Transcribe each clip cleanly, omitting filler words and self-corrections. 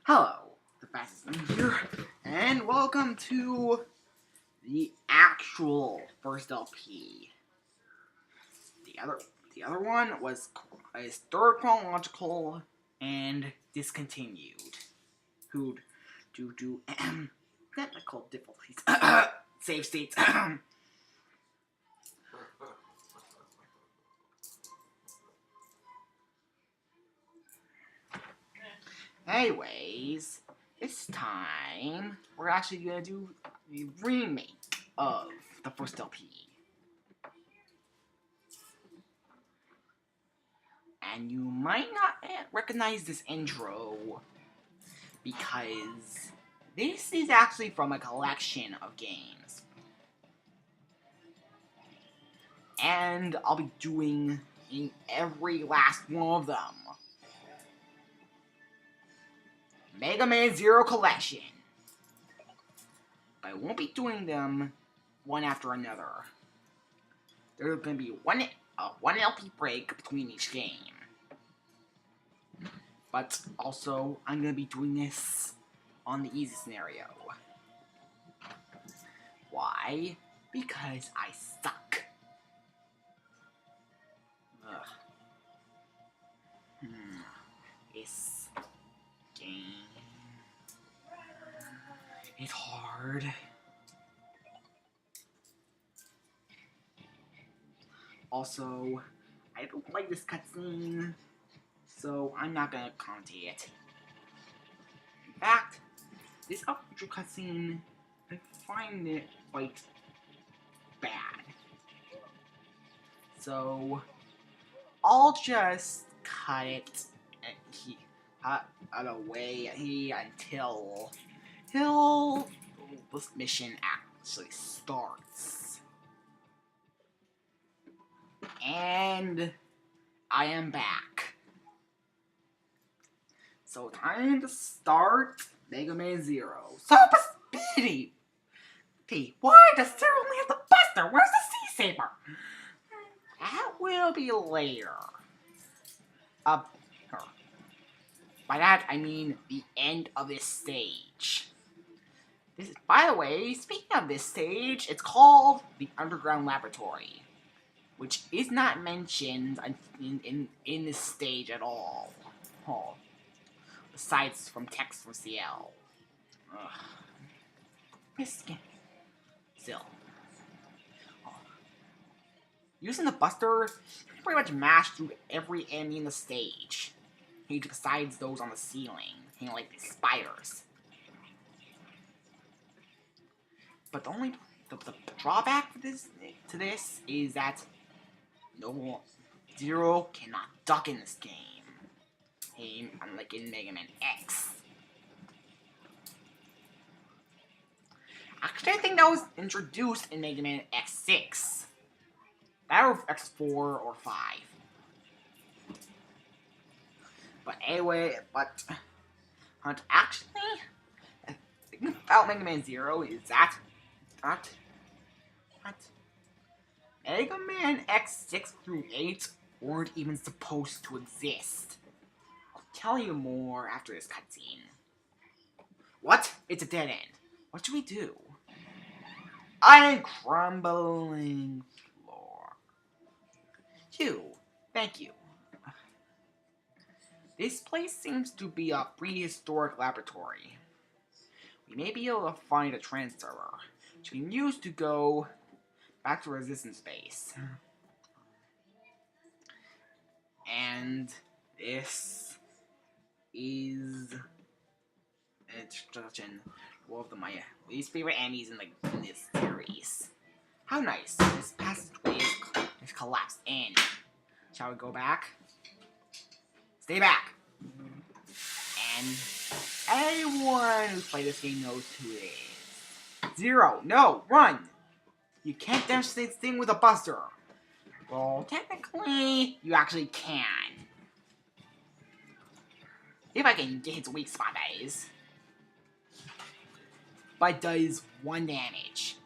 Hello, the fastest man here, and welcome to the actual first LP. The other one was is third chronological and discontinued. Who'd due to technical difficulties, save states. Anyways, this time we're actually gonna do the remake of the first LP. And you might not recognize this intro because this is actually from a collection of games. And I'll be doing in every last one of them. Mega Man Zero Collection. But I won't be doing them one after another. There's going to be one LP break between each game. But also, I'm going to be doing this on the easy scenario. Why? Because I suck. This game is hard. Also, I don't like this cutscene, so I'm not gonna commentate it. In fact, this outro cutscene, I find it quite bad. So, I'll just cut it away until this mission actually starts. And I am back. So time to start Mega Man Zero. Super speedy! Why does Zero only have the Buster? Where's the Sea-Saber? That will be later. By that, I mean the end of this stage. By the way, speaking of this stage, it's called the Underground Laboratory, which is not mentioned in this stage at all. Besides from text from CL. Still. Using the Buster, you can pretty much mash through every enemy in the stage. Besides those on the ceiling, like these spiders. But the only the drawback to this is that Zero cannot duck in this game, unlike in Mega Man X. Actually, I think that was introduced in Mega Man X6. That or X4 or 5. But anyway, actually, the thing about Mega Man Zero is that Mega Man X6 through 8 weren't even supposed to exist. I'll tell you more after this cutscene. What? It's a dead end. What should we do? I'm crumbling floor. Thank you. This place seems to be a prehistoric laboratory. We may be able to find a transfer, which we can use to go back to Resistance Base. And this is an introduction to one of my least favorite enemies in this series. How nice. This passageway is collapsed in. Shall we go back? Stay back! And anyone who's played this game knows who it is. Zero, no, run! You can't demonstrate this thing with a Buster. Well, technically, you actually can. If I can get his weak spot, that is. But it does 1 damage.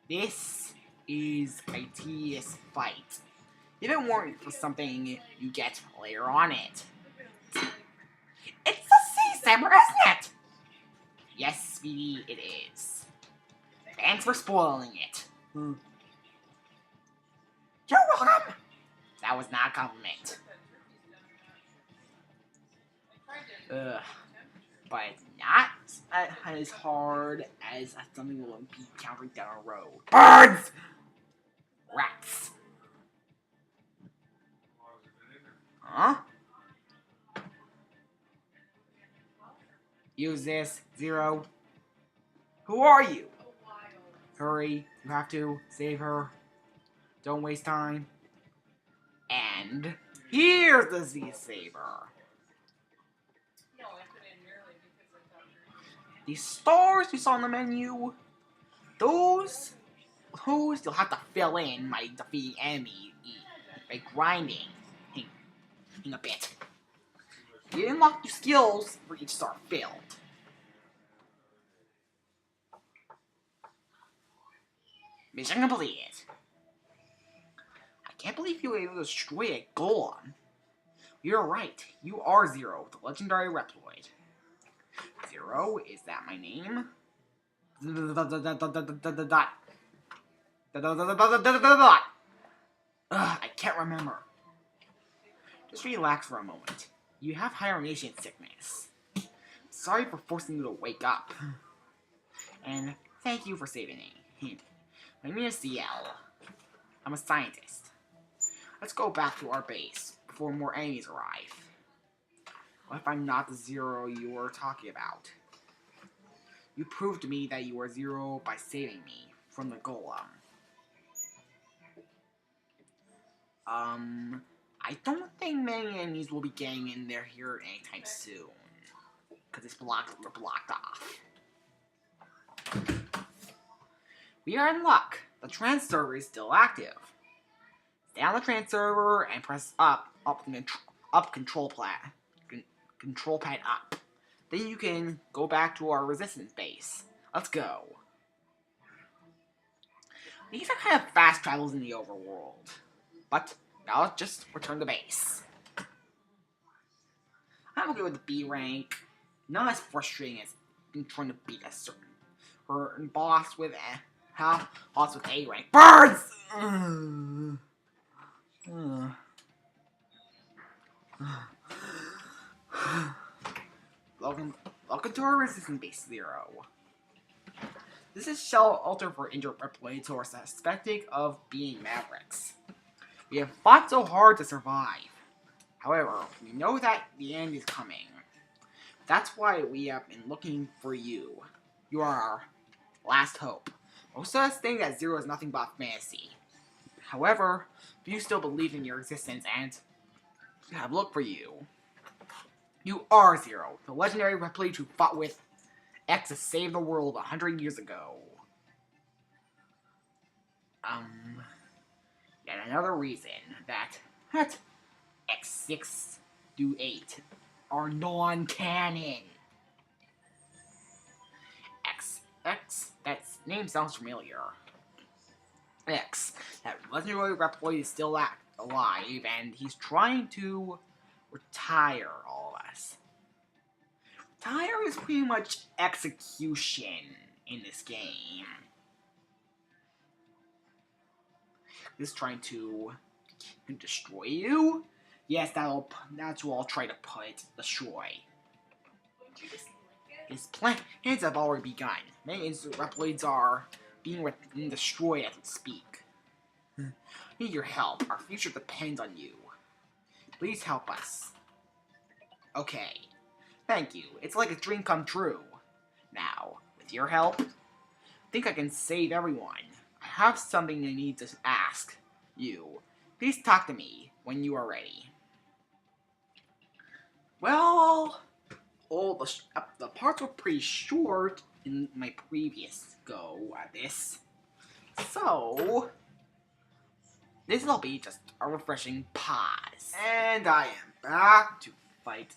This is a tedious fight. If it weren't for something you get later on it. It's the sea saber, isn't it? Yes, sweetie, it is. Thanks for spoiling it. You're welcome. That was not a compliment. But not as hard as something will be encountering down a road. Birds! Rats. Huh? Use this, Zero. Who are you? Hurry, you have to save her. Don't waste time. And here's the Z-Saber. These stars you saw on the menu, those you'll have to fill in by defeating enemies by grinding in a bit. You unlock your skills for each star filled. Mission completed. I can't believe you were able to destroy a golem. You're right, you are Zero, the legendary Reploid. Zero, is that my name? I can't remember. Just relax for a moment. You have hibernation sickness. Sorry for forcing you to wake up. And thank you for saving me. My name is CL. I'm a scientist. Let's go back to our base before more enemies arrive. What if I'm not the Zero you were talking about? You proved to me that you were Zero by saving me from the golem. I don't think many enemies will be getting in there here anytime soon. Because we're blocked off. We are in luck. The trans server is still active. Stay on the trans server and press up control pad up. Then you can go back to our resistance base. Let's go. These are kind of fast travels in the overworld. But now let's just return to base. I'm okay with the B rank. Not as frustrating as trying to beat a certain boss with A rank. Birds! Welcome to our resistance base, Zero. This is shelter for injured Reploids who are suspected of being Mavericks. We have fought so hard to survive. However, we know that the end is coming. That's why we have been looking for you. You are our last hope. Most of us think that Zero is nothing but fantasy. However, few still believe in your existence and have looked for you. You are Zero, the legendary Reploid who fought with X to save the world 100 years ago. Yet another reason that X6 through 8 are non-canon. X, that name sounds familiar. X, that legendary Reploid is still alive, and he's trying to retire all of us. Retire is pretty much execution in this game. He's trying to destroy you. Yes, that's what I'll try to destroy. His plans have already begun. Many Reploids are being destroyed as we speak. Need your help. Our future depends on you. Please help us. Okay. Thank you. It's like a dream come true. Now, with your help, I think I can save everyone. I have something I need to ask you. Please talk to me when you are ready. Well, the parts were pretty short in my previous go at this. So, this will be just a refreshing pause. And I am back to fight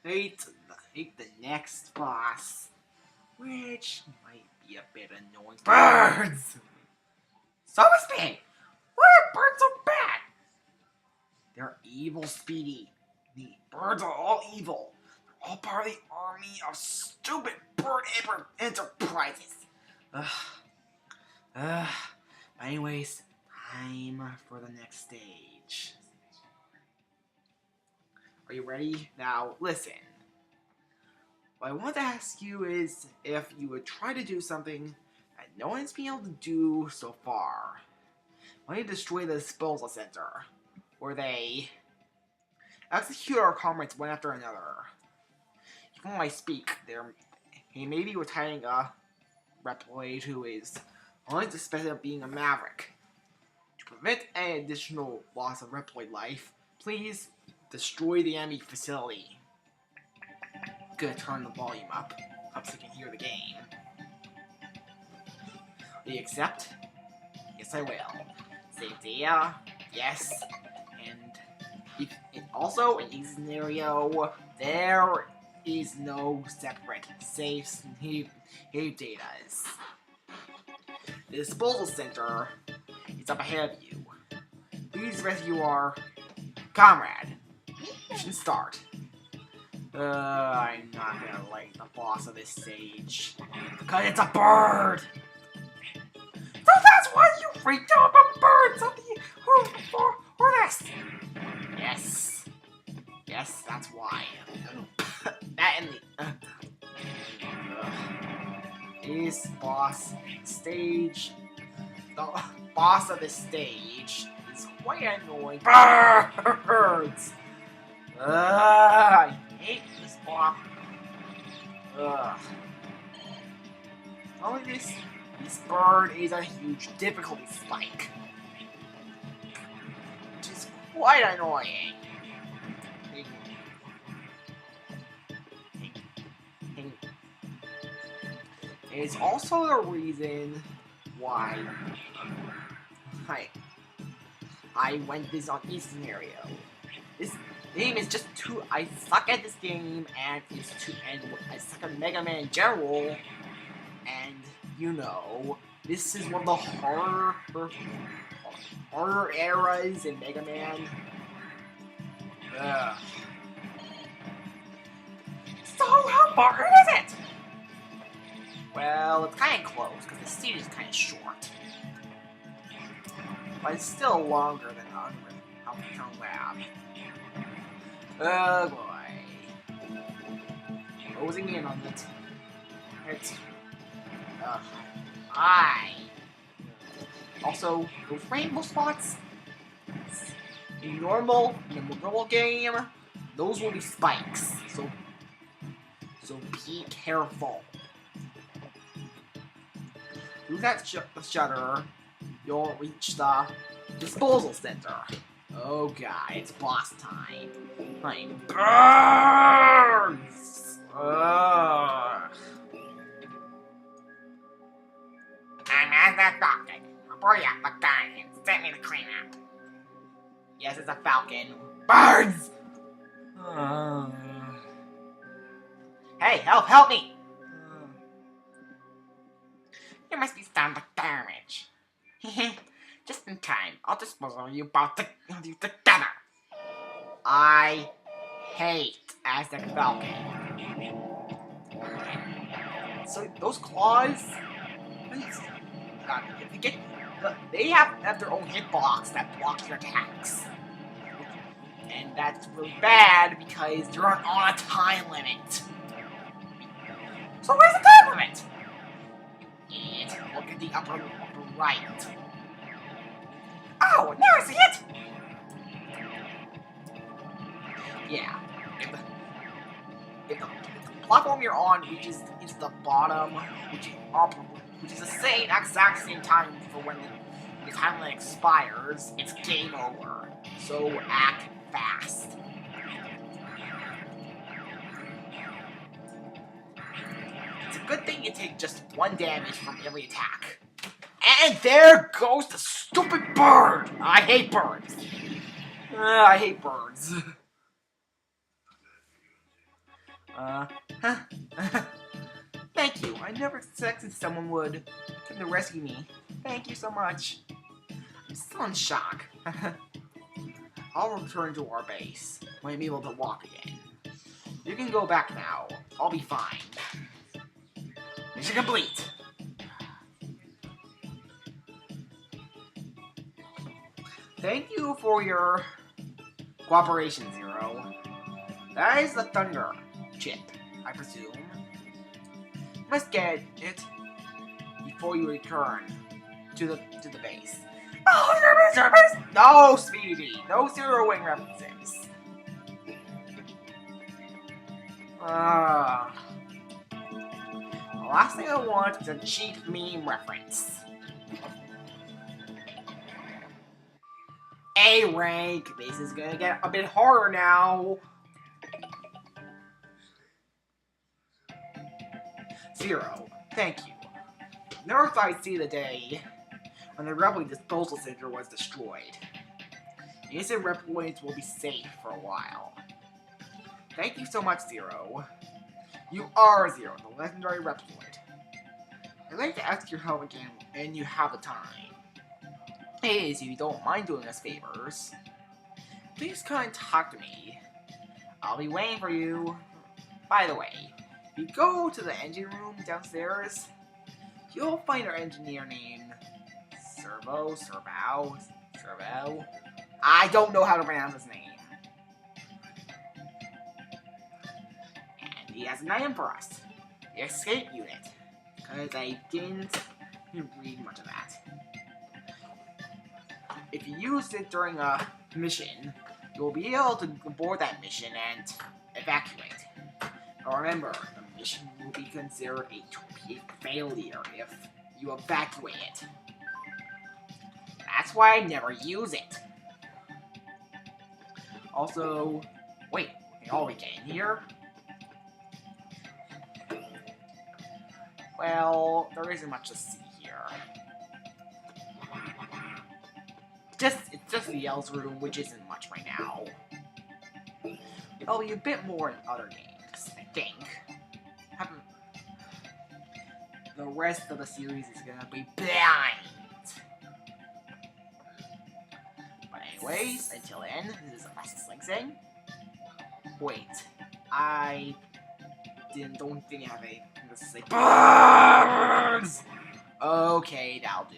the next boss, which might be a bit annoying. Birds! So is me! Why are birds so bad? They're evil, Speedy. The birds are all evil. They're all part of the army of stupid bird enterprises. Anyways, time for the next stage. Are you ready? Now, listen. What I want to ask you is if you would try to do something that no one's been able to do so far. I need to destroy the disposal center, where they execute our comrades one after another. Even when I speak, he may be retiring a Reploid who is only suspected of being a maverick. To prevent any additional loss of Reploid life, please destroy the enemy facility. I'm gonna turn the volume up so you can hear the game. Will you accept? Yes, I will. Safety, yes. And also, in each scenario, there is no separate safe data. The disposal center is up ahead of you. Please rescue our comrade. Mission start. I'm not gonna like the boss of this stage. Because it's a bird! So that's why you freaked out about birds on the or this! Yes. Yes, that's why. That and the this boss stage, the boss of the stage is quite annoying. Birds! I hate this boss. Only this bird is a huge difficulty spike, which is quite annoying. It is also the reason why I went this on each scenario. This game is just too. I suck at this game, and I suck at Mega Man in general, and you know, this is one of the harder eras in Mega Man. So how far is it? Well, it's kind of close, because the stage is kind of short. But it's still longer than Falcon Lab. Oh boy. Closing in on it. Also, those rainbow spots, in a normal game, those will be spikes. So be careful. Through that shutter, you'll reach the disposal center. Oh god, it's boss time. I'm birds! I'm AZTEC Falcon. Hurry up, the guy, and send me the cleanup. Yes, it's a Falcon. Birds! Hey, help me! There must be some damage. Just in time. I'll dispose of you both together. I hate AZTEC Falcon. So those claws, they have their own hitbox that blocks your attacks. And that's really bad because you're on a time limit. So where's the time limit? Look at the upper right. Oh, now I see it! Yeah. If the platform you're on reaches the bottom, which is the exact same time for when the time limit expires, it's game over. So act fast. It's a good thing you take just 1 damage from every attack. And there goes the stupid bird! I hate birds. I hate birds. Thank you. I never expected someone would come to rescue me. Thank you so much. I'm still in shock. I'll return to our base when I'm able to walk again. You can go back now. I'll be fine. Mission complete! Thank you for your cooperation, Zero. That is the Thunder chip, I presume. You must get it before you return to the base. Oh, service! No, Speedy! No Zero Wing references. The last thing I want is a cheap meme reference. A rank! This is gonna get a bit harder now. Zero, thank you. Never thought I'd see the day when the Rebel Disposal Center was destroyed. Innocent Reploids will be safe for a while. Thank you so much, Zero. You are Zero, the legendary Reploid. I'd like to ask your help again, and you have the time. Please, if you don't mind doing us favors, please come and talk to me. I'll be waiting for you. By the way, if you go to the engine room downstairs, you'll find our engineer named Servo. I don't know how to pronounce his name. And he has an item for us. The escape unit. Because I didn't read much of that. If you use it during a mission, you'll be able to board that mission and evacuate. But remember, the mission will be considered a failure if you evacuate it. That's why I never use it. Also, wait, can all we get in here? Well, there isn't much to see here. It's just the L's room, which isn't much right now. There'll be a bit more in other games, I think. The rest of the series is gonna be blind. But anyways, until then, this is the fastest link saying. Wait, I don't think I have a. Let's say birds. Okay, that'll do.